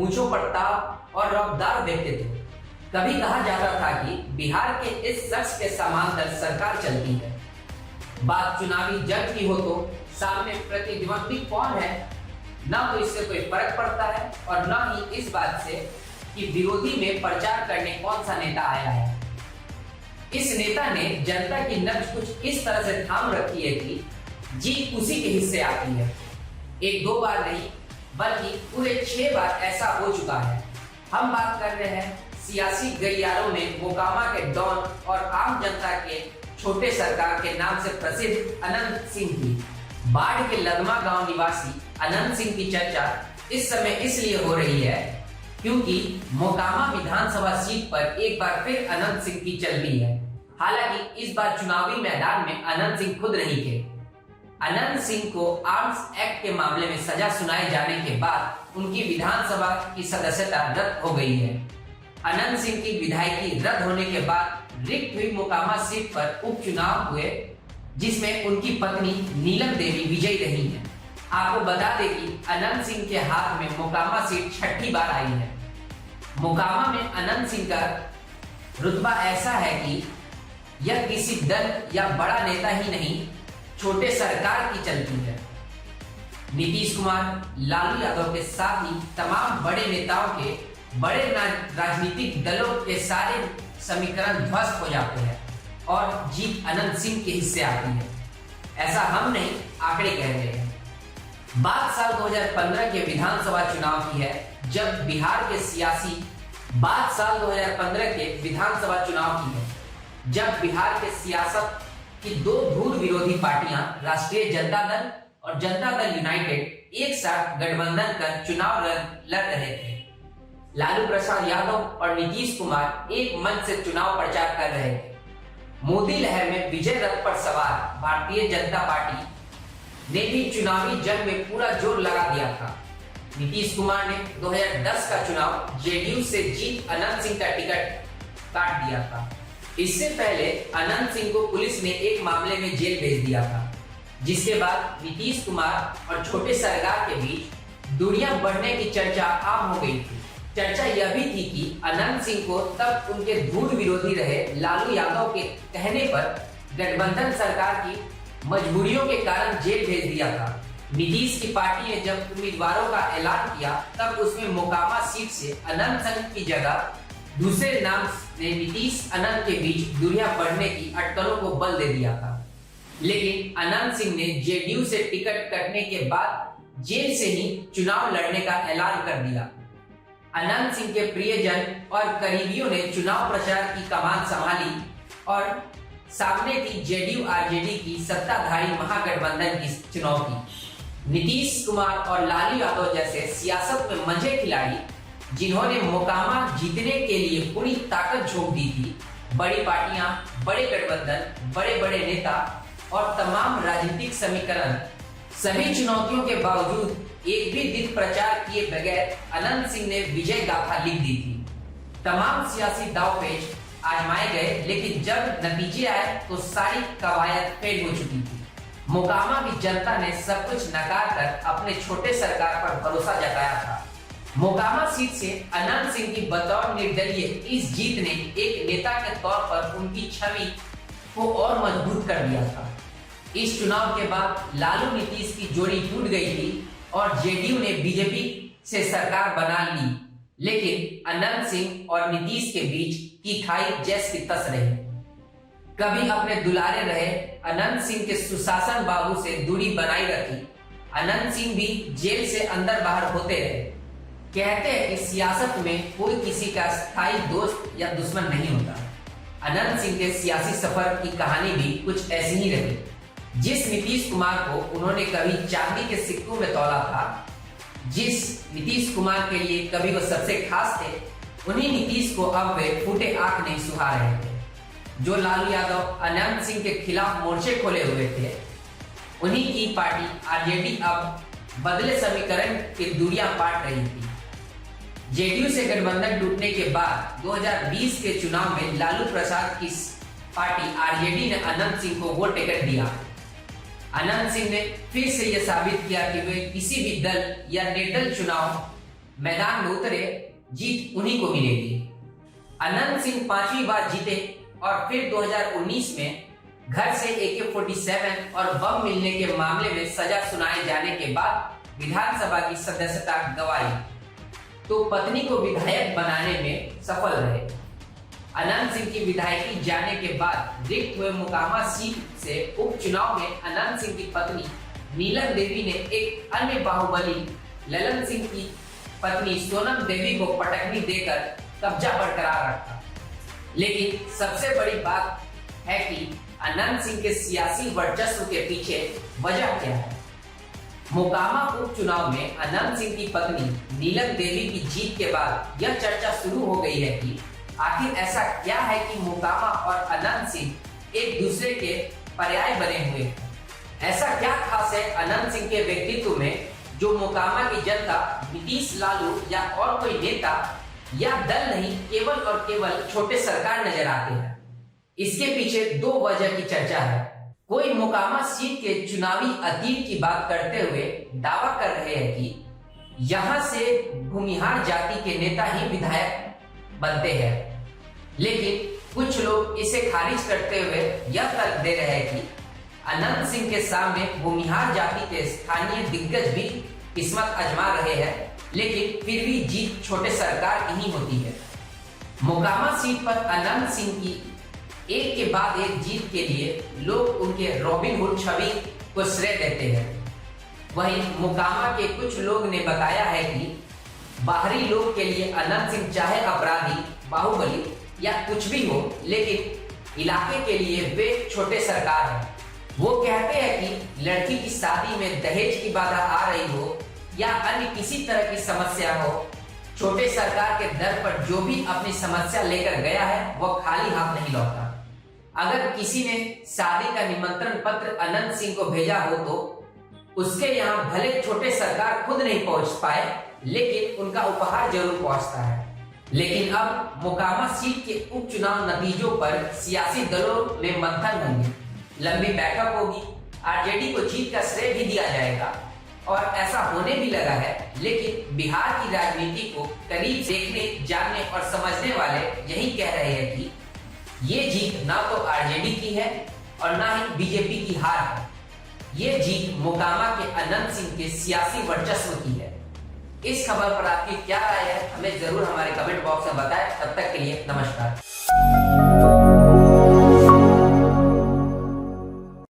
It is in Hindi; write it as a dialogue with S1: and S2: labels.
S1: मूंछों पर ताव और रफ्तार व्यक्तित्व। कभी कहा जाता था कि बिहार के इस शख्स के समांतर सरकार चलती है। बात चुनावी जंग की हो तो सामने प्रतिद्वंदी कौन है, ना तो इससे कोई फर्क पड़ता है और ना ही इस बात से कि विरोधी में प्रचार करने कौन सा नेता आया है। इस नेता ने जनता की नब्ज कुछ इस तरह से थाम रखी है कि जीत उसी के हिस्से आती है। एक दो बार नहीं बल्कि पूरे 6 बार ऐसा हो चुका है। हम बात कर रहे हैं सियासी गलियारों में मोकामा के डॉन और आम जनता के छोटे सरकार के नाम से प्रसिद्ध अनंत सिंह की। बाढ़ के लगमा गांव निवासी अनंत सिंह की चर्चा इस समय इसलिए हो रही है क्योंकि मोकामा विधानसभा सीट पर एक बार फिर अनंत सिंह की चलती है। हालांकि इस बार चुनावी मैदान में अनंत सिंह खुद नहीं थे। अनंत सिंह को आर्म्स एक्ट के मामले में सजा सुनाए जाने के बाद उनकी विधानसभा की सदस्यता रद्द हो गई है। अनंत सिंह की विधायकी रद्द होने के बाद रिक्त हुई मोकामा सीट पर उपचुनाव हुए, जिसमें उनकी पत्नी नीलम देवी विजयी रही है। आपको बता दें कि अनंत सिंह के हाथ में मोकामा सीट 6ठी बार आई है। मोकामा में अनंत सिंह का रुतबा ऐसा है कि यह किसी दल या बड़ा नेता ही नहीं, छोटे सरकार की चलती है। नीतीश कुमार, लालू यादव के साथ ही तमाम बड़े नेताओं के बड़े राजनीतिक दलों के सारे समीकरण ध्वस्त हो जाते हैं और जीत अनंत सिंह के हिस्से आती है। ऐसा हम नहीं, आंकड़े कह रहे हैं। बात साल 2015 के विधानसभा चुनाव की है, जब बिहार के सियासी बात साल 2015 के विधानसभा चुनाव की है, जब बिहार के सियासत की 2 धुर विरोधी पार्टियां राष्ट्रीय जनता दल और जनता दल यूनाइटेड एक साथ गठबंधन कर चुनाव लड़ रहे थे। लालू प्रसाद यादव और नीतीश कुमार एक मंच से चुनाव प्रचार कर रहे थे। मोदी लहर में विजय रथ पर सवार भारतीय जनता पार्टी ने भी चुनावी जंग में पूरा जोर लगा दिया था। नीतीश कुमार ने 2010 का चुनाव जेडीयू से जीत अनंत सिंह का टिकट काट दिया था। इससे पहले अनंत सिंह को पुलिस ने एक मामले में जेल भेज दिया था, जिसके बाद नीतीश कुमार और छोटे सरकार के बीच दूरियां बढ़ने की चर्चा आम हो गई थी। चर्चा यह भी थी कि अनंत सिंह को तब उनके धूल विरोधी रहे लालू यादव के कहने पर गठबंधन सरकार की मजबूरियों के कारण जेल भेज दिया था। नीतीश की पार्टी ने जब उम्मीदवारों का ऐलान किया, तब उसमें मोकामा सीट से अनंत सिंह की जगह दूसरे नाम ने नीतीश अनंत के बीच दूरियां बढ़ने की अटकलों को बल दे दिया था। लेकिन अनंत सिंह ने जेडीयू से टिकट कटने के बाद जेल से ही चुनाव लड़ने का ऐलान कर दिया। अनंत सिंह के प्रियजन और करीबियों ने चुनाव प्रचार की कमान संभाली और सामने थी जेडीयू आरजेडी की सत्ताधारी महागठबंधन की चुनौती। नीतीश कुमार और लालू यादव जैसे सियासत में मंझे खिलाड़ी, जिन्होंने मोकामा जीतने के लिए पूरी ताकत झोंक दी थी, बड़ी पार्टियां, बड़े गठबंधन, बड़े बड़े नेता और तमाम राजनीतिक समीकरण, सभी चुनौतियों के बावजूद एक भी दिन प्रचार किए बगैर अनंत सिंह ने विजय गाथा लिख दी थी। तमाम सियासी दांवपेच आजमाए गए, लेकिन जब नतीजे आए तो सारी कवायद फेल हो चुकी थी। मोकामा की जनता ने सब कुछ नकार कर अपने छोटे सरकार पर भरोसा जताया था। मोकामा सीट से अनंत सिंह की बतौर निर्दलीय इस जीत ने एक नेता के तौर पर उनकी छवि को और मजबूत कर दिया था। इस चुनाव के बाद लालू नीतीश की जोड़ी टूट गई थी और जेडीयू ने बीजेपी से सरकार बना ली, लेकिन अनंत सिंह और नीतीश के बीच की खाई जैस की तस रही। कभी अपने दुलारे रहे अनंत सिंह के सुशासन बाबू से दूरी बनाई रखी। अनंत सिंह भी जेल से अंदर बाहर होते रहे। कहते हैं कि सियासत में कोई किसी का स्थायी दोस्त या दुश्मन नहीं होता। अनंत सिंह के सियासी सफर की कहानी भी कुछ ऐसी ही रही। जिस नीतीश कुमार को उन्होंने कभी चांदी के सिक्कों में तौला था, जिस नीतीश कुमार के लिए कभी वो सबसे खास थे, उन्हीं नीतीश को अब वे फूटे आंख नहीं सुहा रहे थे। जो लालू यादव अनंत सिंह के खिलाफ मोर्चे खोले हुए थे, उन्हीं की पार्टी आरजेडी अब बदले समीकरण की दूरियां पाट रही थी। जेडीयू से गठबंधन टूटने के बाद 2020 के चुनाव में लालू प्रसाद की पार्टी आरजेडी ने अनंत सिंह को वो टिकट दिया। अनंत सिंह ने फिर से यह साबित किया कि वे किसी भी दल या निर्दल चुनाव मैदान में उतरे, जीत उन्हीं को मिलेगी। अनंत सिंह 5वीं बार जीते और फिर 2019 में घर से AK-47 और बम मिलने के मामले में सजा सुनाए जाने के बाद विधानसभा की सदस्यता गंवाई तो पत्नी को विधायक बनाने में सफल रहे। अनंत सिंह की विधायकी जाने के बाद रिक्त हुए मोकामा सीट से उपचुनाव में अनंत सिंह की पत्नी नीलम देवी ने एक अन्य बाहुबली ललन सिंह की पत्नी सोनम देवी को पटकनी देकर कब्जा बरकरार रखा। लेकिन सबसे बड़ी बात है कि अनंत सिंह के सियासी वर्चस्व के पीछे वजह क्या है। मोकामा उपचुनाव में अनंत सिंह की पत्नी नीलम देवी की जीत के बाद यह चर्चा शुरू हो गई है कि आखिर ऐसा क्या है कि मोकामा और अनंत सिंह एक दूसरे के पर्याय बने हुए हैं। ऐसा क्या खास है अनंत सिंह के व्यक्तित्व में जो मोकामा की जनता नीतीश लालू या और कोई नेता या दल नहीं केवल और केवल छोटे सरकार नजर आते हैं। इसके पीछे दो वजह की चर्चा है। कोई मोकामा सीट के चुनावी अतीत की बात करते हुए दावा कर रहे हैं कि यहां से भूमिहार जाति के नेता ही विधायक बनते हैं, लेकिन कुछ लोग इसे खारिज करते हुए यह तर्क दे रहे हैं कि अनंत सिंह के सामने भूमिहार जाति के स्थानीय दिग्गज भी किस्मत आजमा रहे हैं, लेकिन फिर भी जीत छोटे सरकार की ही होती है। मोकामा सीट पर अनंत सिंह की एक के बाद एक जीत के लिए लोग उनके रॉबिन हुड छवि को श्रेय देते हैं। वहीं मोकामा के कुछ लोग ने बताया है कि बाहरी लोग के लिए अनंत सिंह चाहे अपराधी, बाहुबली या कुछ भी हो, लेकिन इलाके के लिए वे छोटे सरकार हैं। वो कहते हैं कि लड़की की शादी में दहेज की बाधा आ रही हो या अन्य किसी तरह की समस्या हो, छोटे सरकार के दर पर जो भी अपनी समस्या लेकर गया है वह खाली हाथ नहीं लौटा। अगर किसी ने शादी का निमंत्रण पत्र अनंत सिंह को भेजा हो तो उसके यहाँ भले छोटे सरकार खुद नहीं पहुंच पाए, लेकिन उनका उपहार जरूर पहुंचता है। लेकिन अब मोकामा सीट के उपचुनाव नतीजों पर सियासी दलों में मंथन होंगे, लंबी बैठक होगी, आरजेडी को जीत का श्रेय भी दिया जाएगा और ऐसा होने भी लगा है। लेकिन बिहार की राजनीति को करीब देखने, जानने और समझने वाले यही कह रहे हैं कि ये जीत ना तो आरजेडी की है और ना ही बीजेपी की हार है। ये जीत मोकामा के अनंत सिंह के सियासी वर्चस्व की है। इस खबर पर आपकी क्या राय है, हमें जरूर हमारे कमेंट बॉक्स में बताएं। तब तक के लिए नमस्कार।